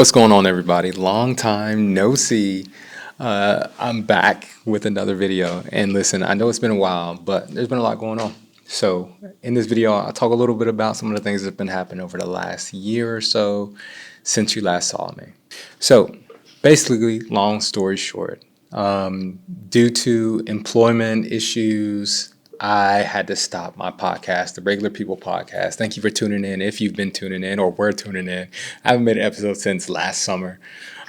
What's going on, everybody? Long time no see. I'm back with another video. And listen, I know it's been a while, but there's been a lot going on. So, in this video, I'll talk a little bit about some of the things that have been happening over the last year or so since you last saw me. So, basically, long story short, due to employment issues, I had to stop my podcast, the Regular People Podcast. Thank you for tuning in. If you've been tuning in or were tuning in, I haven't made an episode since last summer.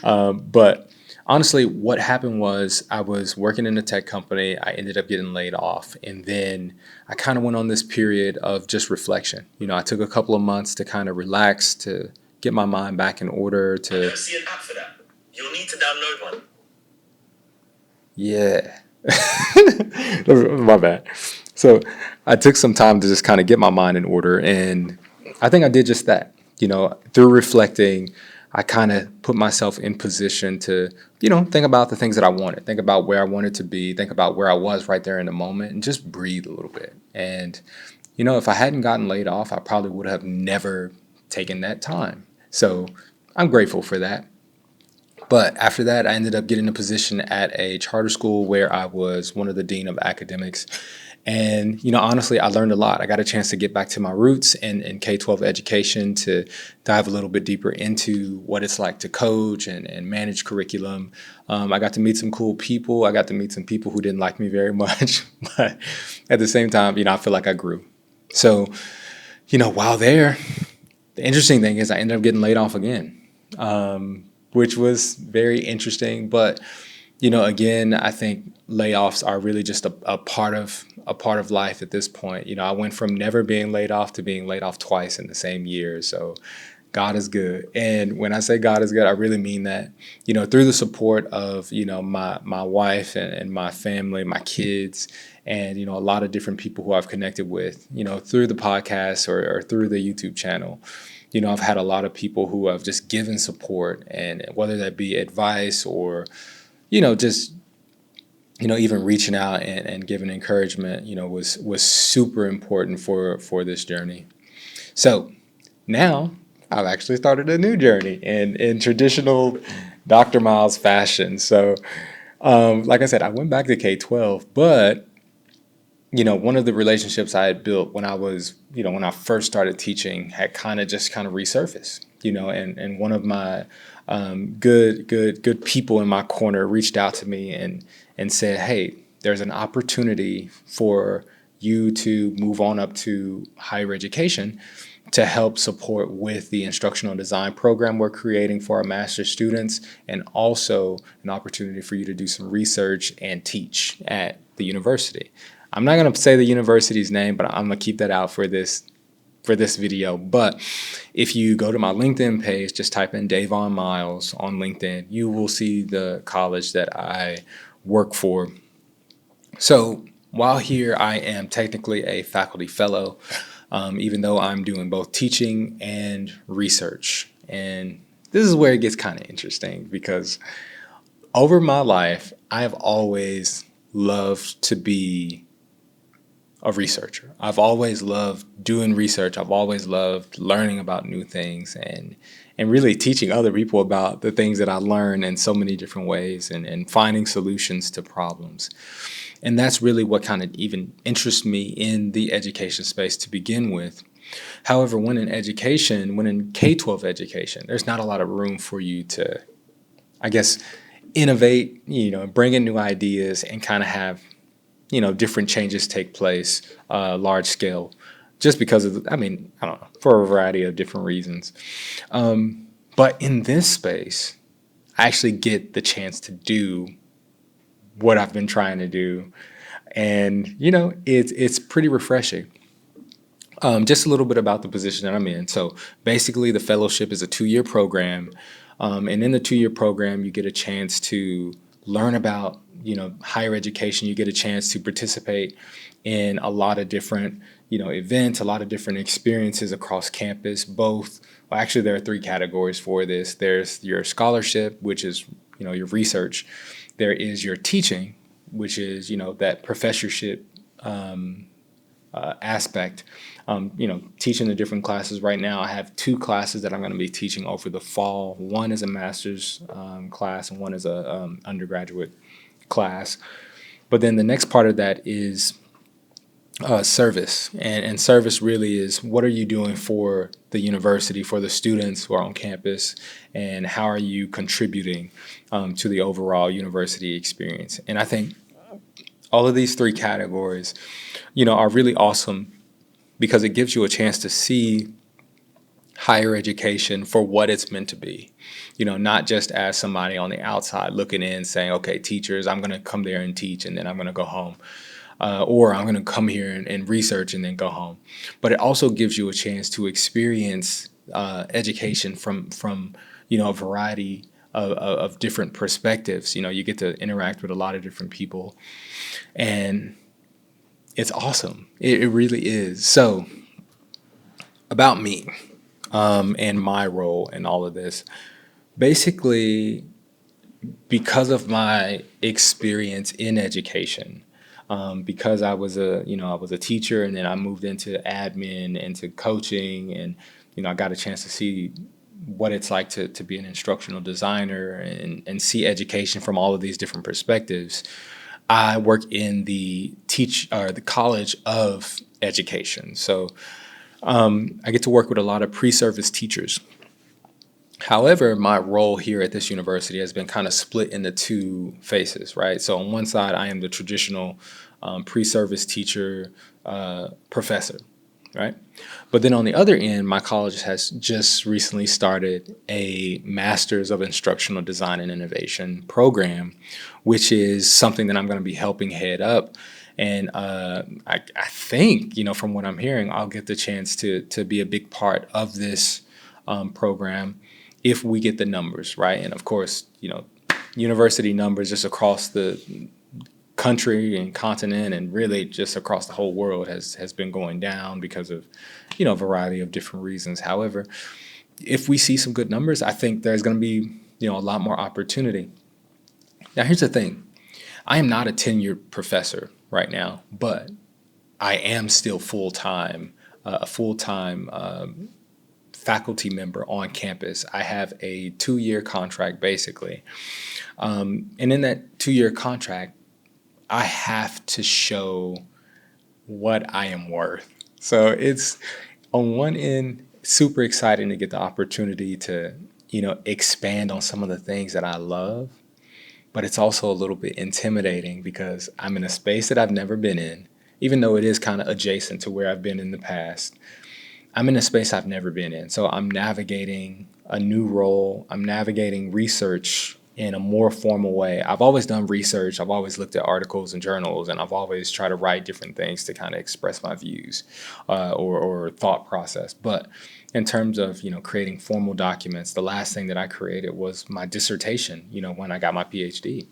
But honestly, what happened was I was working in a tech company. I ended up getting laid off. And then I kind of went on this period of just reflection. I took a couple of months to kind of relax, to get my mind back in order, I never see an app for that. You'll need to download one. Yeah. My bad. So I took some time to just kind of get my mind in order. And I think I did just that. Through reflecting, I kind of put myself in position to, think about the things that I wanted, think about where I wanted to be, think about where I was right there in the moment, and just breathe a little bit. And, if I hadn't gotten laid off, I probably would have never taken that time. So I'm grateful for that. But after that, I ended up getting a position at a charter school where I was one of the dean of academics. And, honestly, I learned a lot. I got a chance to get back to my roots in K-12 education, to dive a little bit deeper into what it's like to coach and manage curriculum. I got to meet some cool people. I got to meet some people who didn't like me very much. But at the same time, I feel like I grew. So, while there, the interesting thing is I ended up getting laid off again. Which was very interesting. But again, I think layoffs are really just a part of life at this point. I went from never being laid off to being laid off twice in the same year. So God is good. And when I say God is good, I really mean that. Through the support of my wife and my family, my kids, and a lot of different people who I've connected with, through the podcast or through the YouTube channel. I've had a lot of people who have just given support, and whether that be advice or, just, even reaching out and giving encouragement, was super important for this journey. So now I've actually started a new journey in traditional Dr. Miles fashion. So, like I said, I went back to K-12, but one of the relationships I had built when I was, when I first started teaching had kind of resurfaced, and one of my good people in my corner reached out to me and said, hey, there's an opportunity for you to move on up to higher education to help support with the instructional design program we're creating for our master's students, and also an opportunity for you to do some research and teach at the university. I'm not going to say the university's name, but I'm going to keep that out for this video. But if you go to my LinkedIn page, just type in Davon Miles on LinkedIn, you will see the college that I work for. So while here, I am technically a faculty fellow, even though I'm doing both teaching and research. And this is where it gets kind of interesting, because over my life, I have always loved to be a researcher. I've always loved doing research. I've always loved learning about new things and really teaching other people about the things that I learn in so many different ways, and finding solutions to problems. And that's really what kind of even interests me in the education space to begin with. However, when in K-12 education, there's not a lot of room for you to, I guess, innovate, bring in new ideas and kind of have different changes take place, large scale, just because of, I don't know, for a variety of different reasons. But in this space, I actually get the chance to do what I've been trying to do. And, it's pretty refreshing. Just a little bit about the position that I'm in. So basically, the fellowship is a 2-year program. And in the 2-year program, you get a chance to learn about higher education. You get a chance to participate in a lot of different events, a lot of different experiences across campus. Actually, there are 3 categories for this. There's your scholarship, which is your research. There is your teaching, which is that professorship aspect. Teaching the different classes right now. I have two classes that I'm going to be teaching over the fall. One is a master's class, and one is a undergraduate class. But then the next part of that is service. And service really is, what are you doing for the university, for the students who are on campus, and how are you contributing to the overall university experience? And I think all of these three categories, are really awesome because it gives you a chance to see higher education for what it's meant to be. Not just as somebody on the outside looking in saying, okay, teachers, I'm going to come there and teach and then I'm going to go home. Or I'm going to come here and research and then go home. But it also gives you a chance to experience education from a variety of different perspectives. You get to interact with a lot of different people, and it's awesome. It really is. So about me and my role in all of this, basically, because of my experience in education. Because I was a teacher, and then I moved into admin, into coaching, and I got a chance to see what it's like to be an instructional designer and see education from all of these different perspectives. I work in the College of Education, so I get to work with a lot of pre-service teachers. However, my role here at this university has been kind of split into two phases, right? So on one side, I am the traditional pre-service teacher, professor, right? But then on the other end, my college has just recently started a Masters of Instructional Design and Innovation program, which is something that I'm going to be helping head up. And I think, from what I'm hearing, I'll get the chance to be a big part of this program if we get the numbers right. And of course, university numbers just across the country and continent, and really just across the whole world, has been going down because of a variety of different reasons. However, if we see some good numbers, I think there's going to be a lot more opportunity. Now, here's the thing: I am not a tenured professor right now, but I am still a full-time faculty member on campus. I have a 2-year contract, basically. And in that 2-year contract, I have to show what I am worth. So it's, on one end, super exciting to get the opportunity to, expand on some of the things that I love. But it's also a little bit intimidating because I'm in a space that I've never been in, even though it is kind of adjacent to where I've been in the past. I'm in a space I've never been in. So I'm navigating a new role. I'm navigating research in a more formal way. I've always done research. I've always looked at articles and journals, and I've always tried to write different things to kind of express my views or thought process. But in terms of, creating formal documents, the last thing that I created was my dissertation, when I got my PhD.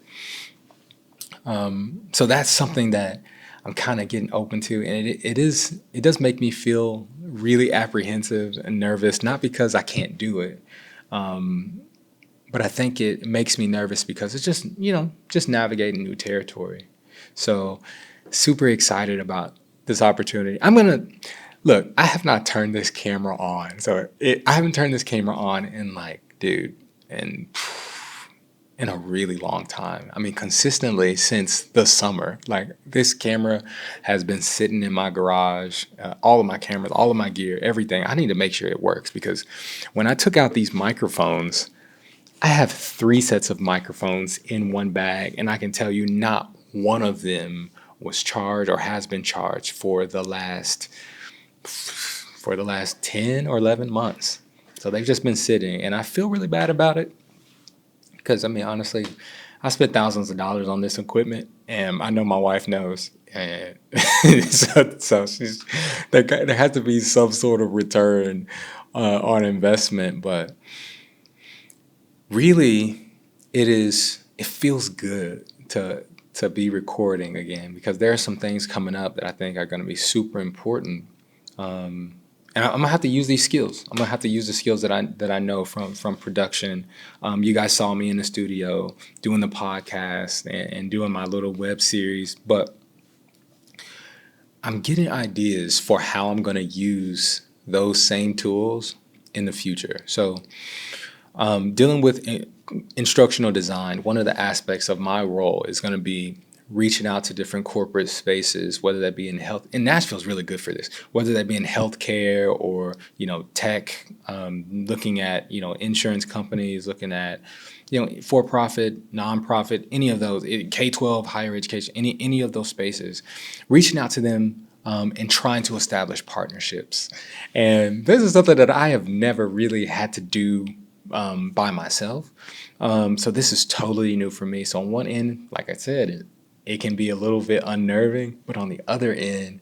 So that's something that I'm kind of getting open to, and it does make me feel really apprehensive and nervous, not because I can't do it, but I think it makes me nervous because it's just navigating new territory. So super excited about this opportunity. Look, I have not turned this camera on, I haven't turned this camera on in in a really long time. I mean, consistently since the summer. Like, this camera has been sitting in my garage, all of my cameras, all of my gear, everything. I need to make sure it works, because when I took out these microphones, I have 3 sets of microphones in one bag, and I can tell you not one of them was charged or has been charged for the last 10 or 11 months. So they've just been sitting, and I feel really bad about it. Because, honestly, I spent thousands of dollars on this equipment, and I know my wife knows. And so there has to be some sort of return on investment. But really, it feels good to be recording again, because there are some things coming up that I think are going to be super important. And I'm gonna have to use these skills. I'm gonna have to use the skills that I know from production. You guys saw me in the studio doing the podcast and doing my little web series. But I'm getting ideas for how I'm going to use those same tools in the future. So, dealing with instructional design, one of the aspects of my role is going to be reaching out to different corporate spaces, whether that be in health. And Nashville's really good for this, whether that be in healthcare or tech, looking at insurance companies, looking at for profit, nonprofit, any of those, K-12, higher education, any of those spaces, reaching out to them. And trying to establish partnerships. And this is something that I have never really had to do by myself. So this is totally new for me. So on one end, like I said, it can be a little bit unnerving, but on the other end,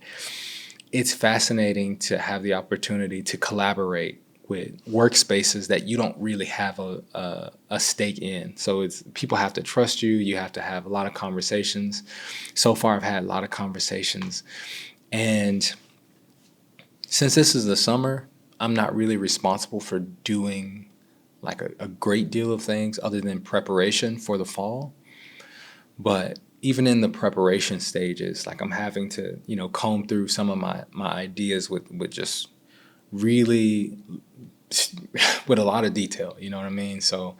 it's fascinating to have the opportunity to collaborate with workspaces that you don't really have a stake in. So it's people have to trust you. You have to have a lot of conversations. So far, I've had a lot of conversations, and since this is the summer, I'm not really responsible for doing like a great deal of things other than preparation for the fall. But even in the preparation stages, like I'm having to, comb through some of my ideas with just really with a lot of detail, you know what I mean? So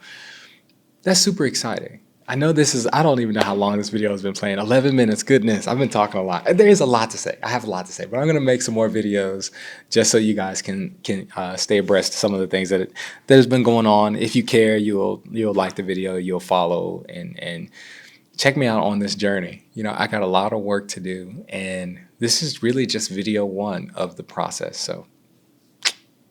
that's super exciting. I know I don't even know how long this video has been playing. 11 minutes, goodness. I've been talking a lot. There is a lot to say. I have a lot to say, but I'm going to make some more videos just so you guys can stay abreast of some of the things that has been going on. If you care, you'll like the video, you'll follow, and check me out on this journey. I got a lot of work to do, and this is really just video one of the process. So